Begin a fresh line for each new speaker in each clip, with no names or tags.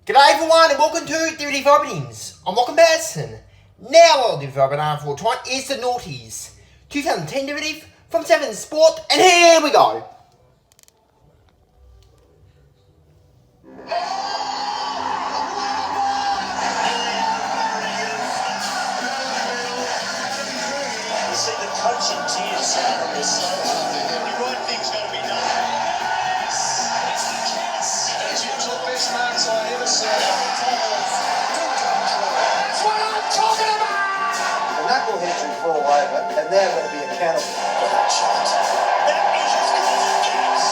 G'day everyone and welcome to DVD for Openings. I'm Lachlan Patterson. Now our DVD for Opening AFL The Noughties is The Noughties 2010 DVD from 7 Sport, and here we go.
You see the coaching tears on this side. The right thing's got to be done. It's the best marks I ever saw. That's what I'm talking about!
The knuckleheads will fall over and they're going to be accountable for that shot.
That is as good as it gets.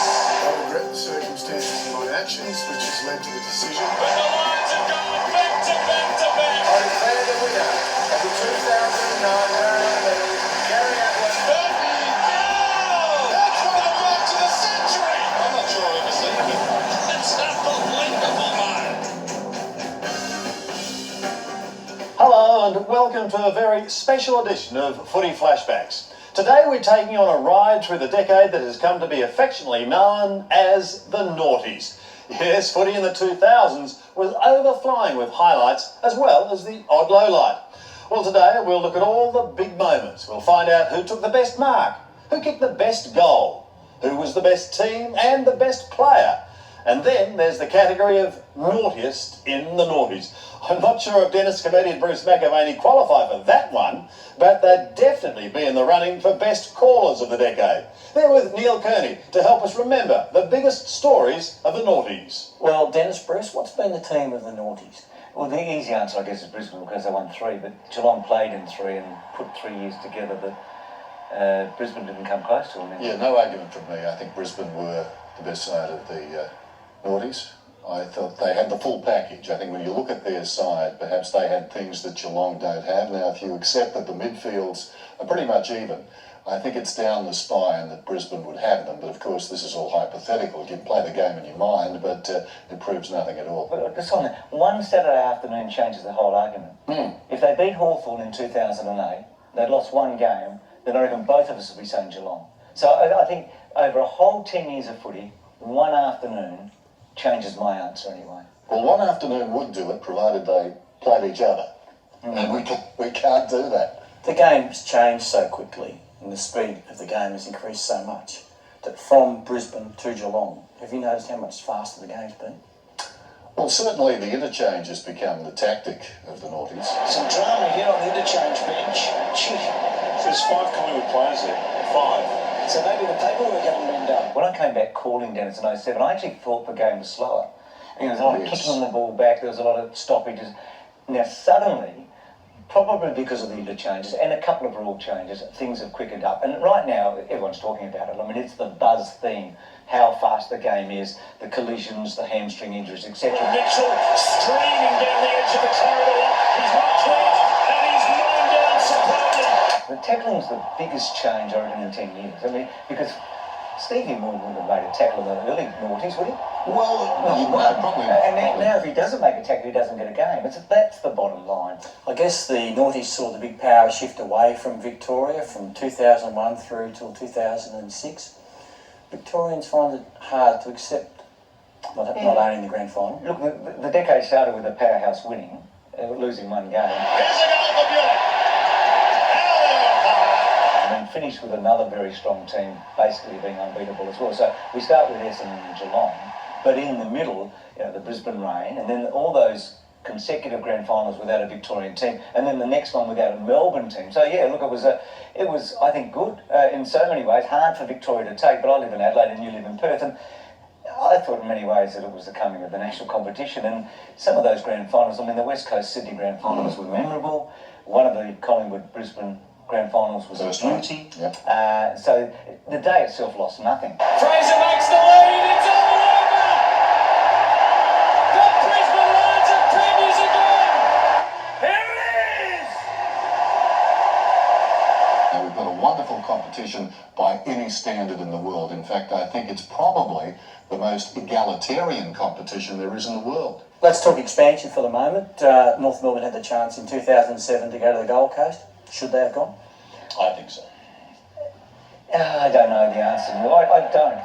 I regret the circumstances of my actions, which has led to the decision.
But the Lions are going back to back to back.
I declare the winner of the 2009 Gary Ablett.
That's one of the marks of the century. I'm not sure I've ever seen it. That's unbelievable, man.
Hello and welcome to a very special edition of Footy Flashbacks. Today we're taking on a ride through the decade that has come to be affectionately known as the Noughties. Yes, footy in the 2000s was overflowing with highlights as well as the odd lowlight. Well, today we'll look at all the big moments. We'll find out who took the best mark, who kicked the best goal, who was the best team and the best player. And then there's the category of naughtiest in the noughties. I'm not sure if Dennis Cometti and Bruce McAvaney qualify for that one, but they'd definitely be in the running for best callers of the decade. They're with Neil Kearney to help us remember the biggest stories of the noughties.
Well, Dennis, Bruce, what's been the team of the noughties? Well, the easy answer, I guess, is Brisbane because they won 3, but Geelong played in 3 and put 3 years together that Brisbane didn't come close to them.
Yeah, no argument from me. I think Brisbane were the best side of the noughties. I thought they had the full package. I think when you look at their side, perhaps they had things that Geelong don't have. Now, if you accept that the midfields are pretty much even, I think it's down the spine that Brisbane would have them. But of course, this is all hypothetical. You can play the game in your mind, but it proves nothing at all.
But just on that, one Saturday afternoon changes the whole argument. If they beat Hawthorn in 2008, they'd lost one game, then I reckon both of us would be saying Geelong. So I think over a whole 10 years of footy, one afternoon changes my answer anyway.
Well, one afternoon would do it, provided they played each other. And we can't do that.
The game's changed so quickly and the speed of the game has increased so much that from Brisbane to Geelong, have you noticed how much faster the game's been?
Well, certainly the interchange has become the tactic of the noughties.
Some drama here on the interchange bench. Gee, there's 5 Collingwood players there. 5. So maybe the paperwork hadn't been done.
When I came back calling Dennis in 07, I actually thought the game was slower. And there was a lot of kicking the ball back, there was a lot of stoppages. Now suddenly, probably because of the interchanges and a couple of rule changes, things have quickened up. And right now, everyone's talking about it. I mean, it's the buzz theme, how fast the game is, the collisions, the hamstring injuries, etc.
Mitchell streaming down the edge of the corridor. He's not caught, and he's known down supported.
The tackling's the biggest change, I reckon, in 10 years. I mean, because Stevie Moore wouldn't have made a tackle in the early noughties, would he?
Well, probably.
And now if he doesn't make a tackle, he doesn't get a game. That's the bottom line.
I guess the noughties saw the big power shift away from Victoria from 2001 through till 2006. Victorians find it hard to accept not only in the grand final.
Look, the decade started with the powerhouse winning, losing one game.
Here's a goal for Buckley.
And then finished with another very strong team basically being unbeatable as well. So we start with Essendon and Geelong, but in the middle, the Brisbane reign, and then all those consecutive grand finals without a Victorian team, and then the next one without a Melbourne team. So yeah, look, it was I think good in so many ways. Hard for Victoria to take, but I live in Adelaide and you live in Perth, and I thought in many ways that it was the coming of the national competition, and some of those grand finals, I mean the West Coast Sydney grand finals were memorable. One of the Collingwood Brisbane grand finals was a beauty.
Yep.
So the day itself lost nothing.
Fraser makes the lead. It's all over. The Brisbane Lions are premiers again. Here it is.
Now, we've got a wonderful competition by any standard in the world. In fact, I think it's probably the most egalitarian competition there is in the world.
Let's talk expansion for the moment. North Melbourne had the chance in 2007 to go to the Gold Coast. Should they have gone?
I think so.
I don't know the answer. I don't.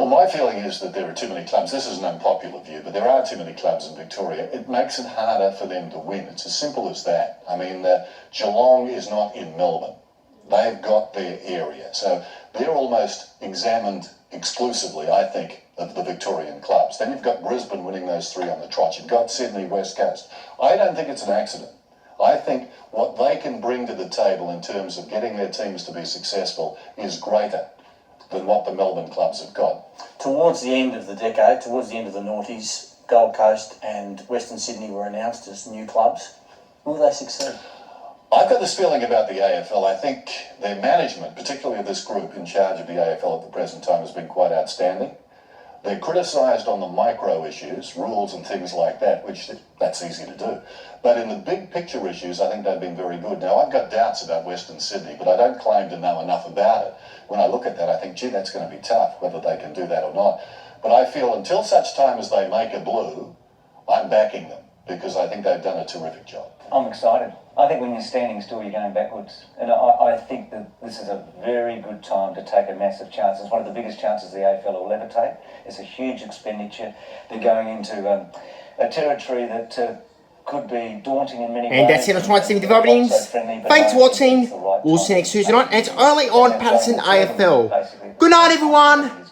Well, my feeling is that there are too many clubs. This is an unpopular view, but there are too many clubs in Victoria. It makes it harder for them to win. It's as simple as that. I mean, Geelong is not in Melbourne. They've got their area. So they're almost examined exclusively, I think, of the Victorian clubs. Then you've got Brisbane winning those three on the trot. You've got Sydney, West Coast. I don't think it's an accident. I think what they can bring to the table in terms of getting their teams to be successful is greater than what the Melbourne clubs have got.
Towards the end of the decade, towards the end of the noughties, Gold Coast and Western Sydney were announced as new clubs. Will they succeed?
I've got this feeling about the AFL. I think their management, particularly this group in charge of the AFL at the present time, has been quite outstanding. They're criticised on the micro issues, rules and things like that, which that's easy to do. But in the big picture issues, I think they've been very good. Now, I've got doubts about Western Sydney, but I don't claim to know enough about it. When I look at that, I think, gee, that's going to be tough, whether they can do that or not. But I feel until such time as they make a blue, I'm backing them, because I think they've done a terrific job.
I'm excited. I think when you're standing still, you're going backwards. And I think that this is a very good time to take a massive chance. It's one of the biggest chances the AFL will ever take. It's a huge expenditure. They're going into a territory that could be daunting in many ways.
And that's it on tonight's 75 innings. Thanks for watching. We'll see you next Tuesday night. And it's only on Patterson AFL. Good night, everyone.